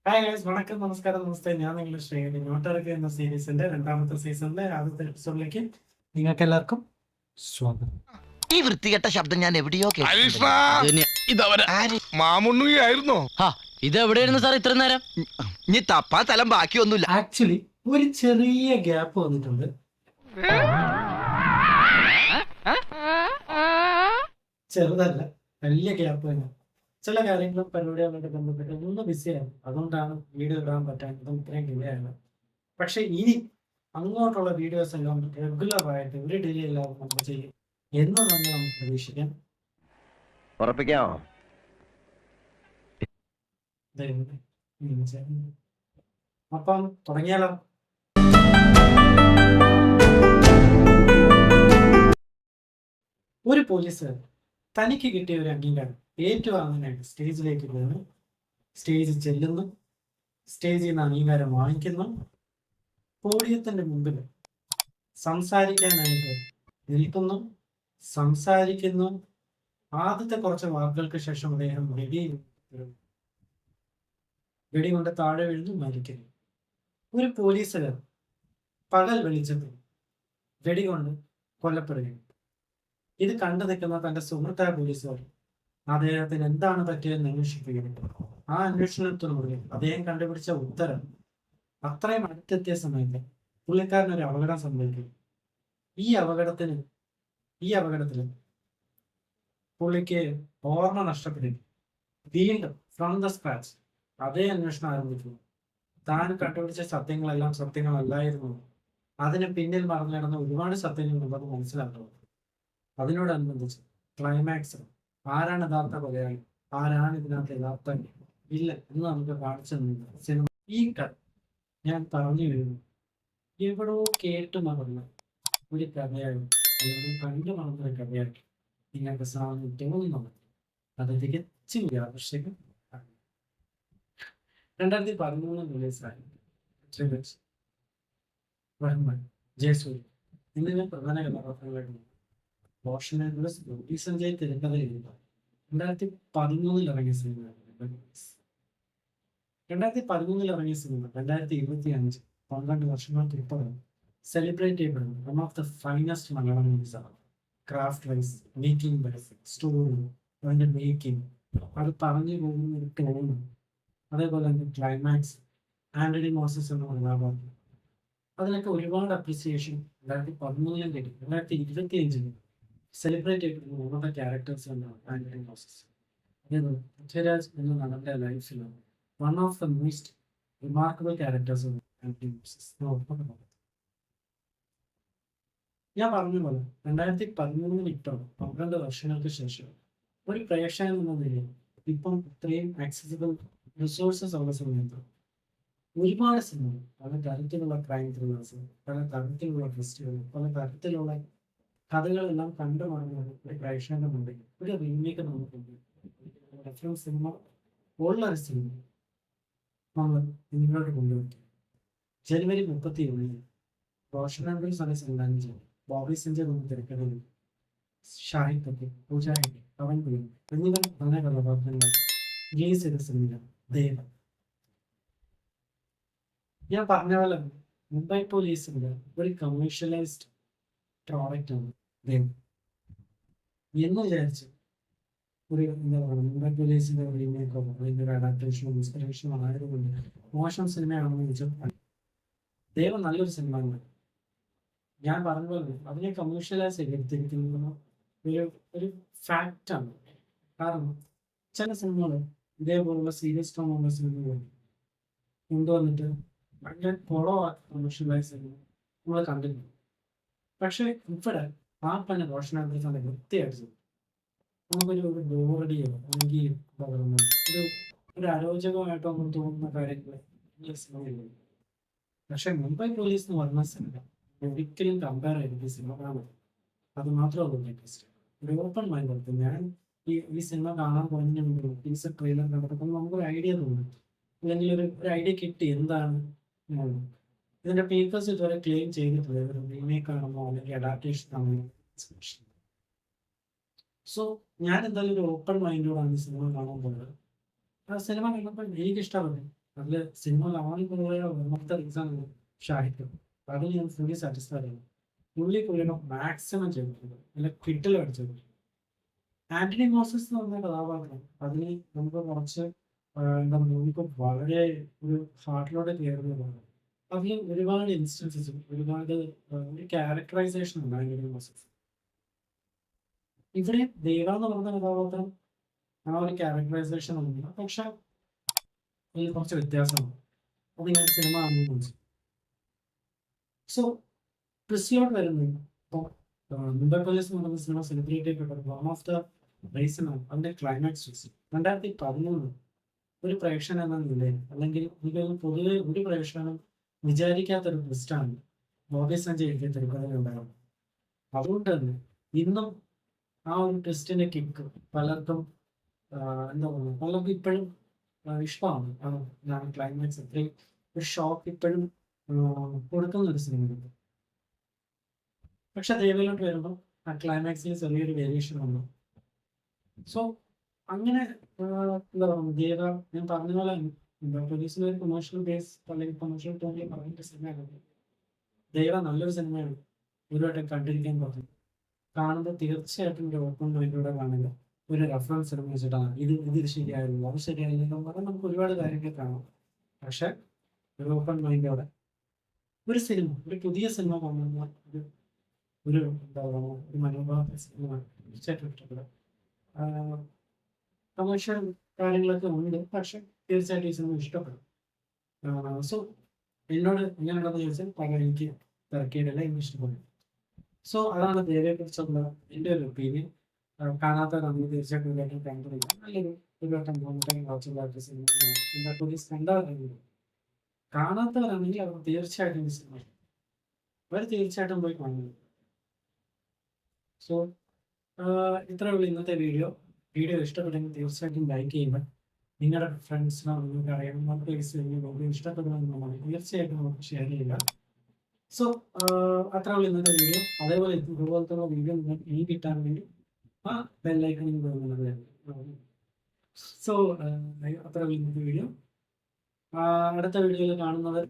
Hi guys, വണക്കം, നമസ്കാരം, നമസ്തേ. ഞാൻ നിങ്ങളുടെ ശ്രീഹരി. നോട്ടർക്ക് എന്ന സീരീസിന്റെ രണ്ടാമത്തെ സീസണിലെ ആദ്യത്തെ എപ്പിസോഡിലേക്ക് നിങ്ങൾക്ക് എല്ലാവർക്കും സ്വാഗതം. ഈ വൃത്തികെട്ട ശബ്ദം ഞാൻ എവിടെയോ ഹരീഷ്ണ, മാമുണ്ണുകയായിരുന്നോ? ഇത് എവിടെയായിരുന്നു സാർ ഇത്ര നേരം? നീ തപ്പാ തലം ബാക്കിയൊന്നുമില്ല. ആക്ച്വലി ഒരു ചെറിയ ഗ്യാപ്പ് വന്നിട്ടുണ്ട്. ചെറുതല്ല, വലിയ ഗ്യാപ്പ് തന്നെ. ചില കാര്യങ്ങളും പരിപാടികളുമായിട്ട് ബന്ധപ്പെട്ട് ഒന്ന് ബിസിയാണ്. അതുകൊണ്ടാണ് വീഡിയോ ഇടാൻ പറ്റാത്തതും ഇത്രയും ഡിലേ ആണ്. പക്ഷെ ഇനി അങ്ങോട്ടുള്ള വീഡിയോസ് എല്ലാം റെഗുലർ ആയിട്ട് ഒരു ഡിലേ ഇല്ലാതെ നമ്മൾ ചെയ്യും എന്ന് തന്നെ നമുക്ക് പ്രതീക്ഷിക്കാം. ഉറപ്പിക്കാമോ? അപ്പം തുടങ്ങിയാലോ? ഒരു പോലീസുകാരൻ തനിക്ക് കിട്ടിയ ഒരു അംഗീകാരം ഏറ്റുവാങ്ങാനായിട്ട് സ്റ്റേജിലേക്ക് പോകുന്നു. സ്റ്റേജിൽ ചെല്ലുന്നു. സ്റ്റേജിൽ നിന്ന് അംഗീകാരം വാങ്ങിക്കുന്നു. പോഡിയത്തിന്റെ മുമ്പിൽ സംസാരിക്കാനായിട്ട് നിൽക്കുന്നു. സംസാരിക്കുന്നു. ആദ്യത്തെ കുറച്ച് വാക്കുകൾക്ക് ശേഷം അദ്ദേഹം വെടികൊണ്ട് താഴെ വീഴുന്നു, മരിക്കുന്നു. ഒരു പോലീസുകാരൻ പകൽ വെളിച്ചത്തിൽ വെടികൊണ്ട് കൊല്ലപ്പെടുകയും ഇത് കണ്ടു നിൽക്കുന്ന തന്റെ സുഹൃത്തായ പോലീസുകാർ അദ്ദേഹത്തിന് എന്താണ് പറ്റിയതെന്ന് അന്വേഷിക്കുകയും ആ അന്വേഷണത്തിലൂടെ അദ്ദേഹം കണ്ടുപിടിച്ച ഉത്തരം അത്രയും അടുത്തെത്തിയ സമയത്ത് പുള്ളിക്കാരനൊരു അപകടം സംഭവിക്കും. ഈ അപകടത്തിൽ പുള്ളിക്ക് ഓർമ്മ നഷ്ടപ്പെടും. വീണ്ടും ഫ്രം ദ സ്ക്രാച്ച് അതേ അന്വേഷണം ആരംഭിക്കുന്നു. താൻ കണ്ടുപിടിച്ച സത്യങ്ങളെല്ലാം സത്യങ്ങളല്ലായിരുന്നു, അതിന് പിന്നിൽ മറന്നു കിടന്ന ഒരുപാട് സത്യങ്ങൾ നമുക്ക് മനസ്സിലാക്കുന്നു. അതിനോടനുബന്ധിച്ച് ക്ലൈമാക്സ് ആരാണ് യഥാർത്ഥ കൊലയാളി, ആരാണ് ഇതിനകത്ത് യഥാർത്ഥ ഇല്ല എന്ന് നമുക്ക് കാണിച്ചു തന്നില്ല സിനിമ. ഈ കഥ ഞാൻ പറഞ്ഞു വരുന്നു എവിടോ കേട്ടു മറന്ന ഒരു കഥയായി അല്ലെങ്കിൽ കണ്ടു മറന്നൊരു കഥയായി നിങ്ങൾക്ക് സാധനം തോന്നുന്നത് അത് തികച്ചും ആകർഷകം. 2013 റിലീസായി ജയസൂര്യ എന്നിവ പ്രധാന കഥാപാത്രങ്ങളായിരുന്നു. റോഷൻ ആൻഡ്രസ്, ജ്യോതി സഞ്ജയ് തിരക്കഥ എഴുതുക. 2013 ഇറങ്ങിയ സിനിമയാണ് 2025 12 വർഷങ്ങൾക്ക് ഇപ്പുറം സെലിബ്രേറ്റ് ചെയ്യപ്പെടുന്നു. One of the finest Malayalam movies ആണ്. Craft wise, making wise, story, അതിന്റെ മേക്കിംഗ്, അത് പറഞ്ഞു പോകുന്ന ഒരു ടോണ്, അതേപോലെ തന്നെ ക്ലൈമാക്സ്, ആന്റണി മോസസ് എന്ന കഥാപാത്രം, അതിനൊക്കെ ഒരുപാട് അപ്രിസിയേഷൻ 2013 കിട്ടി. 2025 സെലിബ്രേറ്റ് ചെയ്യപ്പെടുന്ന ഓരോ ക്യാരക്ടേഴ്സ് എന്നാണ് ആന്റണി മോസസ്. പൃഥ്വിരാജ് എന്ന നടന്റെ ലൈഫിലാണ് one of the most remarkable characters Antony Moses. ഞാൻ പറഞ്ഞ പോലെ 2013 ഇപ്പം 12 വർഷങ്ങൾക്ക് ശേഷം ഒരു പ്രേക്ഷകൻ എന്ന നിലയിൽ ഇപ്പം ഇത്രയും ആക്സസിബിൾ റിസോഴ്സസ് ഉള്ള സമയത്ത് ഒരുപാട് സിനിമകൾ, പല തരത്തിലുള്ള ക്രൈം ത്രില്ലേഴ്സ്, പല തരത്തിലുള്ള ട്വിസ്റ്റുകൾ, പല തരത്തിലുള്ള കഥകളെല്ലാം കണ്ടു മറന്നത് ഒരു പ്രേക്ഷകന്റെ മുമ്പിൽ ഒരു റീമേക്ക് നമുക്കുണ്ട്. റെഫറൻസ് സിനിമ ഉള്ളൊരു സിനിമ നമ്മൾ നിങ്ങളോട് കൊണ്ടുവയ്ക്കും. ജനുവരി 31 റോഷൻ ആൻഡ്രൂസ് ആണ് സംവിധാനം ചെയ്തത്. ബോബി സഞ്ജയ് എന്ന തിരക്കഥയിൽ ഷാഹിദ് കപൂർ, പൂജാ ഹെഗ്ഡെ, പവൻ കുര്യൻ എന്നിവർ പ്രധാന കഥാപാത്രങ്ങൾ റിലീസ് ചെയ്ത സിനിമയാണ് ദേവൻ. ഞാൻ പറഞ്ഞ പോലെ മുംബൈ പോലീസിന്റെ ഒരു കമേഴ്ഷ്യലൈസ്ഡ് പ്രോഡക്റ്റ് ആണ് ദേവൻ എന്ന് വിചാരിച്ചു ഒരു എന്താ പറയുക മുംബൈ പോലീസിന്റെ റീമേക്കോ അതിന്റെ ഒരു അഡാപ്റ്റേഷനോ ഇൻസ്പിറേഷനോ ആയതുകൊണ്ട് മോശം സിനിമയാണെന്ന് ചോദിച്ചാൽ ദേവൻ നല്ലൊരു സിനിമ ആണ്. ഞാൻ പറഞ്ഞ പോലെ അതിനെ കമേഴ്ഷ്യലൈസ് ചെയ്തിരിക്കുന്ന ഒരു ഫാക്റ്റാണ്. കാരണം ചില സിനിമകൾ ഇതേപോലുള്ള സീരിയസ് ടോണുള്ള സിനിമകൾ കൊണ്ടുവന്നിട്ട് ഭയങ്കര കമേഴ്ഷ്യലൈസ് ചെയ്യുന്നത് നമ്മൾ കണ്ടിട്ടുണ്ട്. പക്ഷെ ഇവിടെ ആ പണി റോഷൻ ആൻഡ്രൂസ് വൃത്തിയായിട്ട് നമുക്കൊരു ബോറടിയോ അല്ലെങ്കിൽ എന്താ പറയുന്നത് ഒരു അരോചകമായിട്ടോ നമുക്ക് തോന്നുന്ന കാര്യങ്ങൾ സിനിമയിലുണ്ട്. പക്ഷെ മുംബൈ പോലീസ് എന്ന് പറഞ്ഞ സിനിമ ഒരിക്കലും കമ്പയർ ചെയ്തിട്ട് സിനിമ കാണാൻ അത് മാത്രമല്ല ഒരു ഓപ്പൺ മൈൻഡ് എടുത്ത് ഞാൻ ഈ സിനിമ കാണാൻ പോകുന്നതിന് മുമ്പ് ടീസർ ട്രെയിലർ കണ്ടപ്പോൾ നമുക്കൊരു ഐഡിയ തോന്നും, അല്ലെങ്കിൽ ഒരു ഐഡിയ കിട്ടി എന്താണ് ഇതിന്റെ പേപ്പേഴ്സ് ഇതുവരെ ക്ലെയിം ചെയ്തിട്ടില്ല ഒരു റീമേക്ക് ആണെന്നോ അല്ലെങ്കിൽ അഡാപ്റ്റേഷൻ ആണെന്നോ. സോ ഞാൻ എന്തായാലും ഒരു ഓപ്പൺ മൈൻഡോടാണ് ഈ സിനിമ കാണാൻ പോകുന്നത്. ആ സിനിമ കണ്ടപ്പോൾ എനിക്ക് ഇഷ്ടപ്പെട്ടു. അതിൽ സിനിമ ലാവാൻ പോയ ഒന്നാമത്തെ റീസൺ ഷാഹിദ്. അതിൽ ഞാൻ ഫുള്ളി സാറ്റിസ്ഫൈഡ് ആണ്. പുള്ളിയുടെ മാക്സിമം ചെയ്തിട്ടുണ്ട്, നല്ല കിട്ടിൽ അടിച്ചത്. ആന്റണി മോസസ് എന്ന് പറഞ്ഞ കഥാപാത്രം അതിന് നമുക്ക് കുറച്ച് എന്താ പറയുക, നമുക്ക് വളരെ ഒരു ഹാർട്ടിലോടെ കയറുന്നതാണ്. അതിൽ ഒരുപാട് ഇൻസ്റ്റൻസസ്, ഒരുപാട് ഒരു ക്യാരക്ടറൈസേഷൻ ഉണ്ട് ആന്റണി മോസസ്. ഇവിടെ ദേവ എന്ന് പറഞ്ഞ കഥാപാത്രം ആ ഒരു ക്യാരക്ടറൈസേഷൻ ഒന്നുമില്ല, പക്ഷെ അതിൽ കുറച്ച് വ്യത്യാസമാണ്. അത് ഞാൻ സിനിമ കാണുന്നു. സോ ക്രിസ്റ്റിയോട് വരുന്നത് ഇപ്പോൾ മുംബൈ പോലീസ് എന്ന് പറയുന്ന സിനിമ സെലിബ്രേറ്റ് ചെയ്യപ്പെട്ടത് വൺ ഓഫ് ദ റീസൺ ആണ് അതിന്റെ ക്ലൈമാക്സ് ട്വിസ്റ്റ്. 2013 ഒരു പ്രേക്ഷകൻ എന്ന നിലയിൽ, അല്ലെങ്കിൽ എനിക്ക് പൊതുവെ ഒരു പ്രേക്ഷകനും വിചാരിക്കാത്തൊരു ട്വിസ്റ്റാണ് ബോബി സഞ്ജയ് എഴുതിയ തിരുപ്പതിലുണ്ടാകുന്നത്. അതുകൊണ്ട് തന്നെ ഇന്നും ആ ഒരു ട്വിസ്റ്റിന്റെ കിക്ക് പലർക്കും എന്താ പറയുക, പലർക്കും ഇപ്പോഴും ഇഷ്ടമാണ്. ക്ലൈമാക്സ് അത്രയും ഒരു ഷോക്ക് ഇപ്പോഴും കൊടുക്കുന്ന ഒരു സിനിമയുണ്ട്. പക്ഷെ ദേവയിലോട്ട് വരുമ്പോൾ ആ ക്ലൈമാക്സിൽ ചെറിയൊരു വേരിയേഷൻ വന്നു. സോ അങ്ങനെ എന്താ പറയുക, ദേവ ഞാൻ പറഞ്ഞ പോലെ പോലീസിലെ ഒരു കൊമേഴ്ഷ്യൽ ബേസ് അല്ലെങ്കിൽ കൊമേഴ്ഷ്യൽ ടോണിൽ പറഞ്ഞിട്ട് സിനിമയാണ്. ദേവ നല്ലൊരു സിനിമയാണ്, ഒരു വട്ടം കണ്ടിരിക്കാൻ പറഞ്ഞു. കാണുമ്പോൾ തീർച്ചയായിട്ടും ഒരു ഓപ്പൺ മൈൻഡോടെ കാണില്ല, ഒരു റെഫറൻസ് സിനിമ വെച്ചിട്ടാണ് ഇത് ശരിയായിരുന്നു, അത് ശരിയായില്ല എന്ന് പറഞ്ഞാൽ നമുക്ക് ഒരുപാട് കാര്യങ്ങൾ കാണാം. പക്ഷെ ഒരു ഓപ്പൺ മൈൻഡോടെ ഒരു സിനിമ, ഒരു പുതിയ സിനിമ കാണുന്ന ഒരു എന്താ പറയുക, ഒരു മനോഭാവ സിനിമയാണ് തീർച്ചയായിട്ടും ഇഷ്ടപ്പെടുക. കമേഴ്ഷ്യൽ കാര്യങ്ങളൊക്കെ ഉണ്ട്, പക്ഷെ തീർച്ചയായിട്ടും ഈ സിനിമ ഇഷ്ടപ്പെടും. സോ എന്നോട് എങ്ങനെയുള്ളത് ചോദിച്ചാൽ പല എനിക്ക് തിരക്കിയിട്ടില്ല, എനിക്ക് ഇഷ്ടപ്പെടും. സോ അതാണ് ദേവയെ കുറിച്ചുള്ള എൻ്റെ ഒരു ഒപ്പീനിയൻ. കാണാത്തവരാണെങ്കിൽ തീർച്ചയായിട്ടും ഒരു കണ്ടില്ല, നല്ലൊരു ഒരു വട്ടം വാച്ചുള്ള സിനിമ പോലീസ് കണ്ടാറുണ്ട്. കാണാത്തവരാണെങ്കിൽ അവർ തീർച്ചയായിട്ടും ഈ സിനിമ അവർ തീർച്ചയായിട്ടും പോയി കാണുന്നു. സോ ഇത്രയുള്ള ഇന്നത്തെ വീഡിയോ ഇഷ്ടപ്പെട്ടെങ്കിൽ തീർച്ചയായിട്ടും ലൈക്ക് ചെയ്യുക. നിങ്ങളുടെ ഫ്രണ്ട്സിനോ നിങ്ങൾക്ക് അറിയാവുന്ന ഇഷ്ടപ്പെടുന്ന തീർച്ചയായിട്ടും നമുക്ക് ഷെയർ ചെയ്യുക. സോ അത്രയുള്ള ഇന്നത്തെ വീഡിയോ. അതേപോലെ ഇതുപോലത്തെ വീഡിയോ നിങ്ങൾക്ക് ഇനി കിട്ടാൻ വേണ്ടി ആ ബെല്ലൈക്കണിൽ പോകുന്നത്. സോ അത്രയുള്ള ഇന്നത്തെ വീഡിയോ. അടുത്ത വീഡിയോയിൽ കാണുന്നവർ